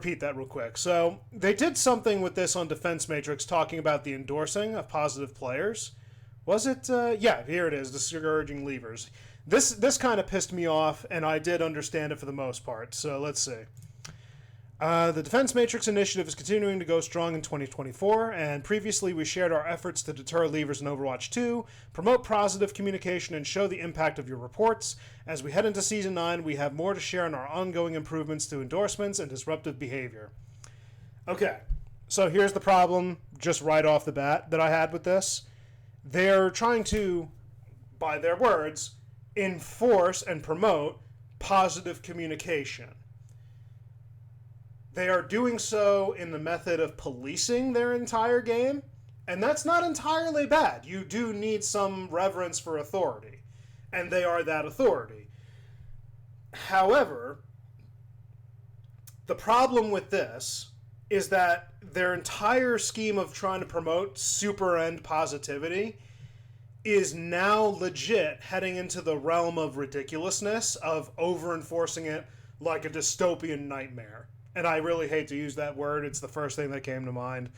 repeat that real quick. So they did something with this on Defense Matrix, talking about the endorsing of positive players. Was it? Yeah, here it is. Discouraging levers. This kind of pissed me off, and I did understand it for the most part. So let's see. The Defense Matrix initiative is continuing to go strong in 2024, and previously we shared our efforts to deter levers in Overwatch 2, promote positive communication, and show the impact of your reports. As we head into Season 9, we have more to share on our ongoing improvements to endorsements and disruptive behavior. Okay, so here's the problem, just right off the bat, that I had with this. They're trying to, by their words, enforce and promote positive communication. They are doing so in the method of policing their entire game, and that's not entirely bad. You do need some reverence for authority, and they are that authority. However, the problem with this is that their entire scheme of trying to promote super end positivity is now legit heading into the realm of ridiculousness, of over-enforcing it like a dystopian nightmare. And I really hate to use that word. It's the first thing that came to mind.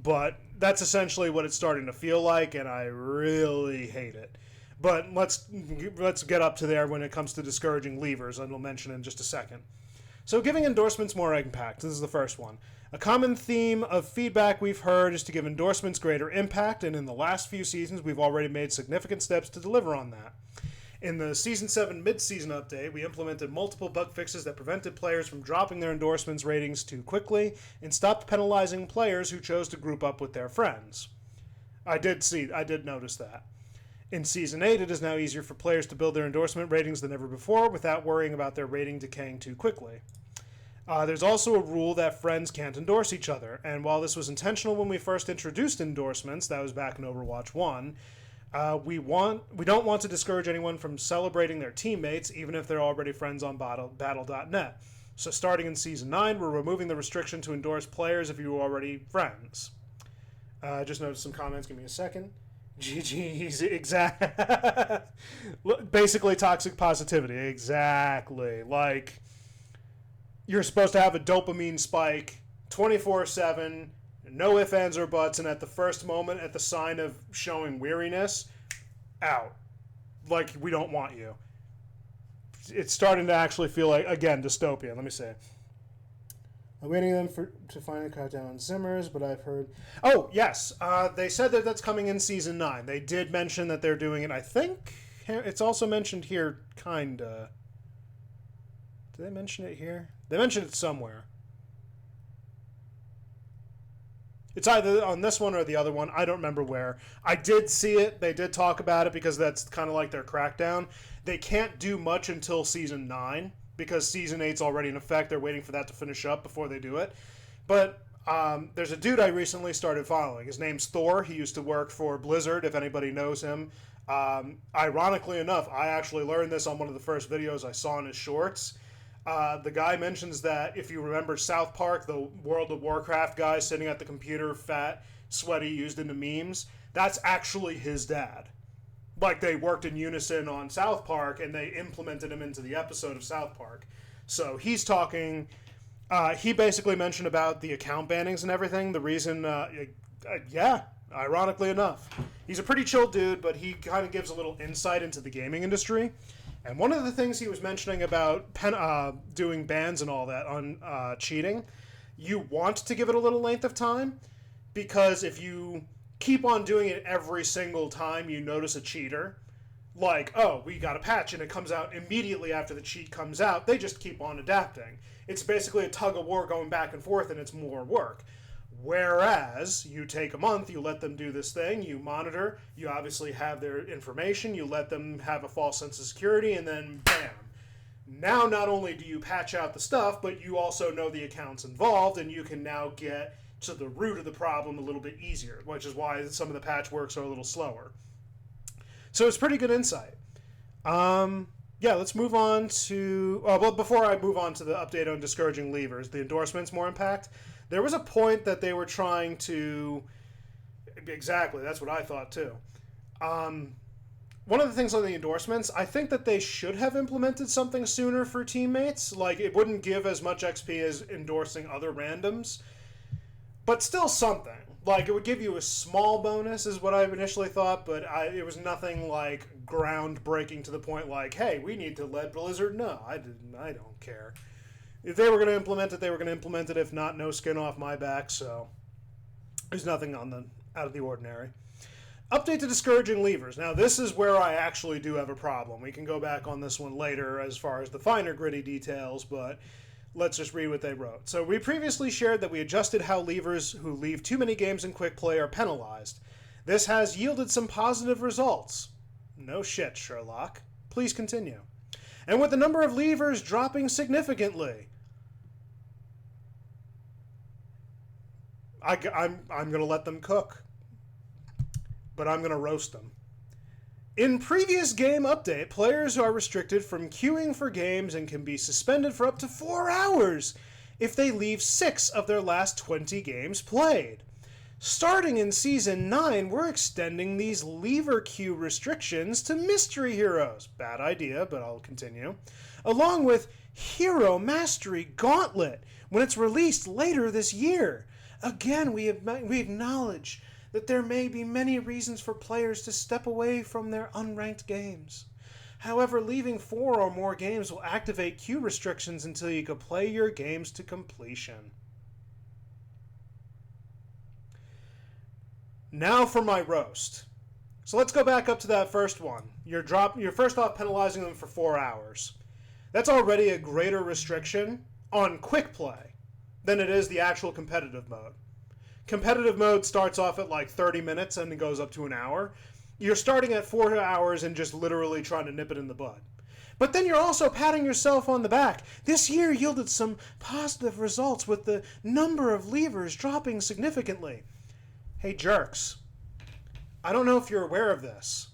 But that's essentially what it's starting to feel like, and I really hate it. But let's get up to there when it comes to discouraging levers, and I'll mention in just a second. So giving endorsements more impact. This is the first one. A common theme of feedback we've heard is to give endorsements greater impact, and in the last few seasons, we've already made significant steps to deliver on that. In the Season 7 mid-season update, we implemented multiple bug fixes that prevented players from dropping their endorsements ratings too quickly and stopped penalizing players who chose to group up with their friends. I did notice that. In Season 8, it is now easier for players to build their endorsement ratings than ever before without worrying about their rating decaying too quickly. There's also a rule that friends can't endorse each other, and while this was intentional when we first introduced endorsements, that was back in Overwatch 1, we don't want to discourage anyone from celebrating their teammates, even if they're already friends on Battle.net. So starting in Season 9, we're removing the restriction to endorse players if you were already friends. Just noticed some comments. Give me a second. GG's exact. Basically toxic positivity. Exactly. Like, you're supposed to have a dopamine spike 24/7, no ifs, ands, or buts, and at the first moment, at the sign of showing weariness, out. Like, we don't want you. It's starting to actually feel like, again, dystopian. Let me see. I'm waiting them to finally cut down on Zimmers, but I've heard... Oh, yes. They said that that's coming in Season 9. They did mention that they're doing it. I think it's also mentioned here, kinda. Did they mention it here? They mentioned it somewhere. It's either on this one or the other one. I don't remember where. I did see it. They did talk about it because that's kind of like their crackdown. They can't do much until Season 9 because Season 8's already in effect. They're waiting for that to finish up before they do it. But there's a dude I recently started following. His name's Thor. He used to work for Blizzard, if anybody knows him. Ironically enough, I actually learned this on one of the first videos I saw in his shorts. The guy mentions that if you remember South Park, the World of Warcraft guy sitting at the computer, fat, sweaty, used in the memes, that's actually his dad. Like, they worked in unison on South Park, and they implemented him into the episode of South Park. So he's talking... he basically mentioned about the account bannings and everything. The reason... yeah, ironically enough. He's a pretty chill dude, but he kind of gives a little insight into the gaming industry. And one of the things he was mentioning about doing bans and all that on cheating, you want to give it a little length of time, because if you keep on doing it every single time you notice a cheater, like, oh, we got a patch and it comes out immediately after the cheat comes out, they just keep on adapting. It's basically a tug of war going back and forth, and it's more work. Whereas, you take a month, you let them do this thing, you monitor, you obviously have their information, you let them have a false sense of security, and then bam. Now, not only do you patch out the stuff, but you also know the accounts involved, and you can now get to the root of the problem a little bit easier, which is why some of the patch works are a little slower. So it's pretty good insight. Yeah, let's move on to... well, before I move on to the update on discouraging levers, the endorsements more impact... There was a point that they were trying to... Exactly, that's what I thought too. one of the things on the endorsements, I think that they should have implemented something sooner for teammates. Like, it wouldn't give as much XP as endorsing other randoms, but still something. Like, it would give you a small bonus is what I initially thought, but it was nothing, like, groundbreaking to the point like, hey, we need to let Blizzard know. I don't care. If they were going to implement it, they were going to implement it. If not, no skin off my back, so there's nothing out of the ordinary. Update to discouraging levers. Now, this is where I actually do have a problem. We can go back on this one later as far as the finer gritty details, but let's just read what they wrote. So, we previously shared that we adjusted how levers who leave too many games in quick play are penalized. This has yielded some positive results. No shit, Sherlock. Please continue. And with the number of levers dropping significantly. I'm going to let them cook, but I'm going to roast them. In previous game update, players are restricted from queuing for games and can be suspended for up to 4 hours if they leave 6 of their last 20 games played. Starting in Season 9, we're extending these lever queue restrictions to Mystery Heroes. Bad idea, but I'll continue. Along with Hero Mastery Gauntlet when it's released later this year. Again, we acknowledge that there may be many reasons for players to step away from their unranked games. However, leaving 4 or more games will activate queue restrictions until you can play your games to completion. Now for my roast. So let's go back up to that first one. You're first off penalizing them for 4 hours. That's already a greater restriction on quick play than it is the actual competitive mode. Competitive mode starts off at like 30 minutes and it goes up to an hour. You're starting at 4 hours and just literally trying to nip it in the bud. But then you're also patting yourself on the back. This year yielded some positive results with the number of levers dropping significantly. Hey jerks, I don't know if you're aware of this,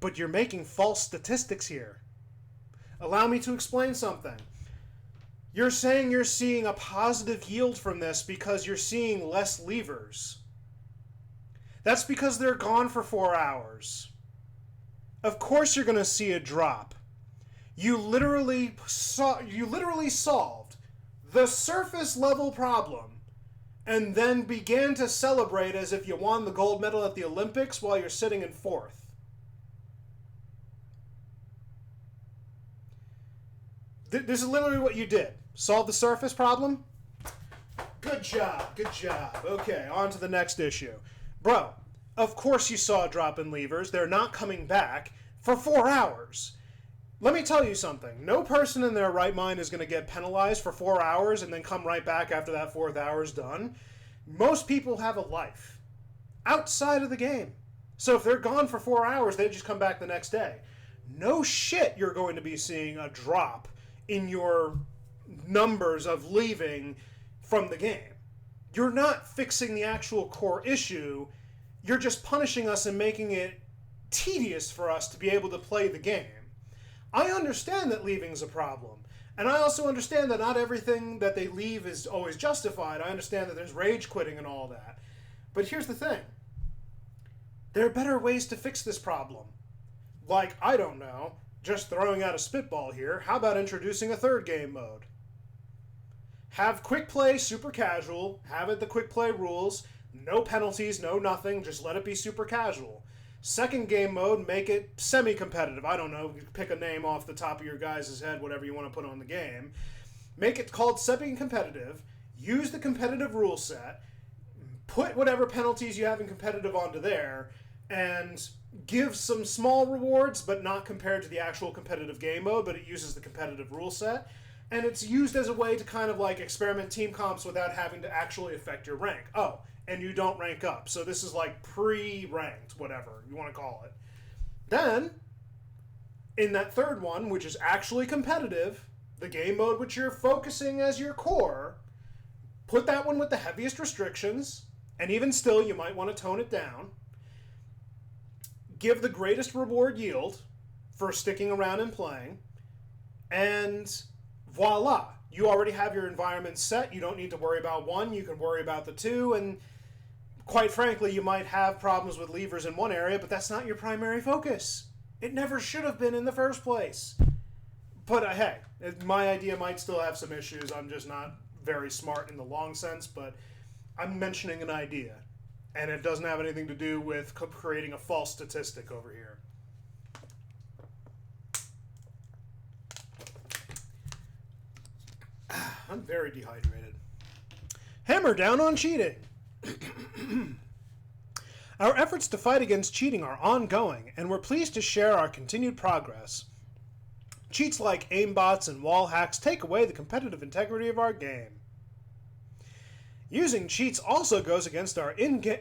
but you're making false statistics here. Allow me to explain something. You're saying you're seeing a positive yield from this because you're seeing less levers. That's because they're gone for 4 hours. Of course you're going to see a drop. You literally solved the surface level problem and then began to celebrate as if you won the gold medal at the Olympics while you're sitting in 4th. This is literally what you did. Solve the surface problem? Good job, good job. Okay, on to the next issue. Bro, of course you saw a drop in levers. They're not coming back for 4 hours. Let me tell you something. No person in their right mind is going to get penalized for 4 hours and then come right back after that 4th hour is done. Most people have a life outside of the game. So if they're gone for 4 hours, they just come back the next day. No shit you're going to be seeing a drop in your numbers of leaving from the game. You're not fixing the actual core issue. You're just punishing us and making it tedious for us to be able to play the game. I understand that leaving is a problem. And I also understand that not everything that they leave is always justified. I understand that there's rage quitting and all that. But here's the thing. There are better ways to fix this problem. Like, I don't know, just throwing out a spitball here, how about introducing a third game mode? Have quick play super casual, have it the quick play rules, no penalties, no nothing, just let it be super casual. Second game mode, make it semi-competitive. I don't know, pick a name off the top of your guys' head, whatever you want to put on the game. Make it called semi-competitive, use the competitive rule set, put whatever penalties you have in competitive onto there, and give some small rewards, but not compared to the actual competitive game mode, but it uses the competitive rule set. And it's used as a way to kind of like experiment team comps without having to actually affect your rank. Oh, and you don't rank up. So this is like pre-ranked, whatever you want to call it. Then, in that third one, which is actually competitive, the game mode which you're focusing as your core, put that one with the heaviest restrictions, and even still, you might want to tone it down. Give the greatest reward yield for sticking around and playing, and voila, you already have your environment set. You don't need to worry about one, you can worry about the two, and quite frankly, you might have problems with levers in one area, but that's not your primary focus. It never should have been in the first place. But hey, my idea might still have some issues. I'm just not very smart in the long sense, but I'm mentioning an idea. And it doesn't have anything to do with creating a false statistic over here. I'm very dehydrated. Hammer down on cheating. Our efforts to fight against cheating are ongoing, and we're pleased to share our continued progress. Cheats like aimbots and wall hacks take away the competitive integrity of our game. Using cheats also goes against our in-game...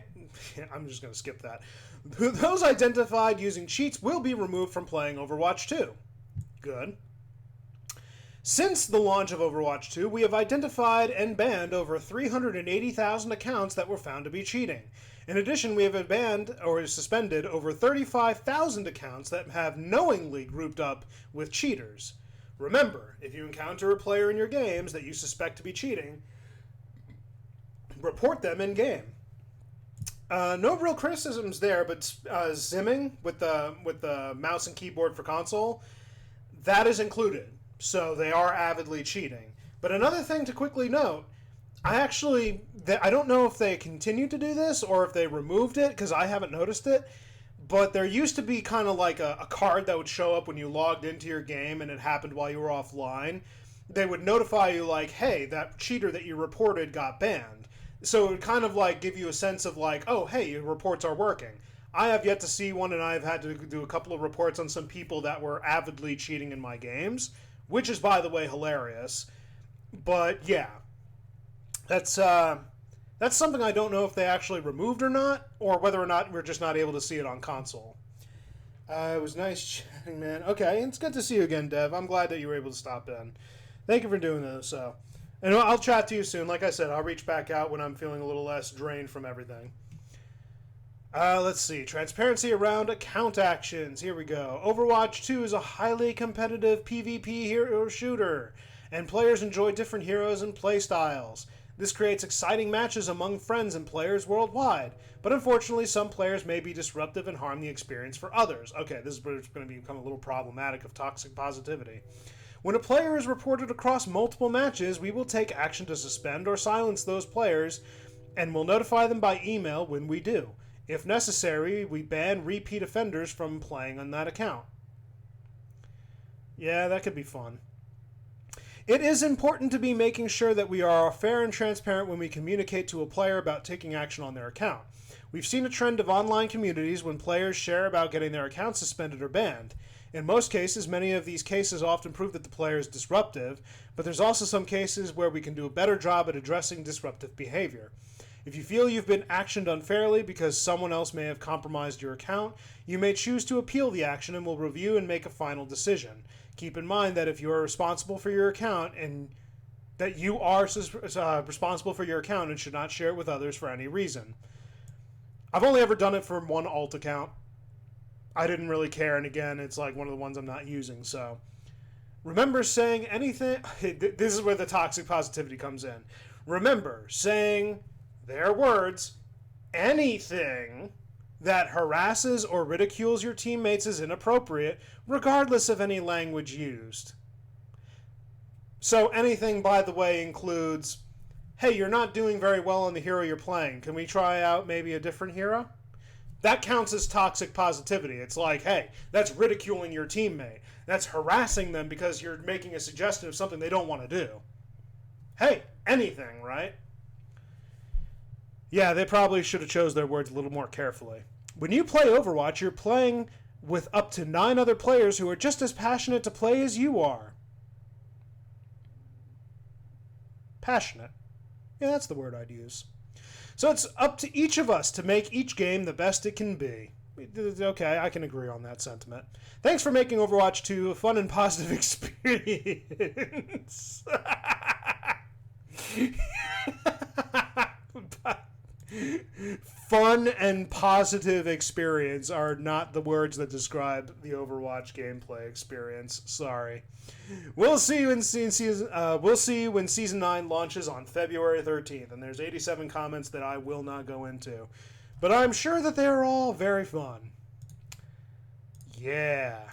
I'm just going to skip that. Those identified using cheats will be removed from playing Overwatch 2. Good. Since the launch of Overwatch 2, we have identified and banned over 380,000 accounts that were found to be cheating. In addition, we have banned or suspended over 35,000 accounts that have knowingly grouped up with cheaters. Remember, if you encounter a player in your games that you suspect to be cheating, report them in-game. No real criticisms there, but zimming with the mouse and keyboard for console, that is included. So they are avidly cheating. But another thing to quickly note, I don't know if they continued to do this or if they removed it, because I haven't noticed it, but there used to be kind of like a card that would show up when you logged into your game and it happened while you were offline. They would notify you like, hey, that cheater that you reported got banned. So it would kind of like give you a sense of like, oh, hey, your reports are working. I have yet to see one, and I've had to do a couple of reports on some people that were avidly cheating in my games, which is, by the way, hilarious. But yeah, that's something I don't know if they actually removed or not, or whether or not we're just not able to see it on console. It was nice chatting, man. Okay, it's good to see you again, Dev. I'm glad that you were able to stop in. Thank you for doing this. And I'll chat to you soon. Like I said, I'll reach back out when I'm feeling a little less drained from everything. Let's see. Transparency around account actions. Here we go. Overwatch 2 is a highly competitive PvP hero shooter, and players enjoy different heroes and playstyles. This creates exciting matches among friends and players worldwide, but unfortunately some players may be disruptive and harm the experience for others. Okay, this is where it's going to become a little problematic of toxic positivity. When a player is reported across multiple matches, we will take action to suspend or silence those players, and will notify them by email when we do. If necessary, we ban repeat offenders from playing on that account. Yeah, that could be fun. It is important to be making sure that we are fair and transparent when we communicate to a player about taking action on their account. We've seen a trend of online communities when players share about getting their account suspended or banned. In most cases, many of these cases often prove that the player is disruptive, but there's also some cases where we can do a better job at addressing disruptive behavior. If you feel you've been actioned unfairly because someone else may have compromised your account, you may choose to appeal the action and will review and make a final decision. Keep in mind that if you are responsible for your account and that you are responsible for your account and should not share it with others for any reason. I've only ever done it for one alt account. I didn't really care, and again, it's like one of the ones I'm not using, so. Remember saying anything... This is where the toxic positivity comes in. Remember saying their words, anything that harasses or ridicules your teammates is inappropriate, regardless of any language used. So anything, by the way, includes, hey, you're not doing very well on the hero you're playing. Can we try out maybe a different hero? That counts as toxic positivity. It's like, hey, that's ridiculing your teammate. That's harassing them because you're making a suggestion of something they don't want to do. Hey, anything, right? Yeah, they probably should have chose their words a little more carefully. When you play Overwatch, you're playing with up to 9 other players who are just as passionate to play as you are. Passionate. Yeah, that's the word I'd use. So it's up to each of us to make each game the best it can be. Okay, I can agree on that sentiment. Thanks for making Overwatch 2 a fun and positive experience. fun and positive experience are not the words that describe the Overwatch gameplay experience. Sorry. We'll see when season 9 launches on February 13th, and there's 87 comments that I will not go into, but I'm sure that they're all very fun. Yeah.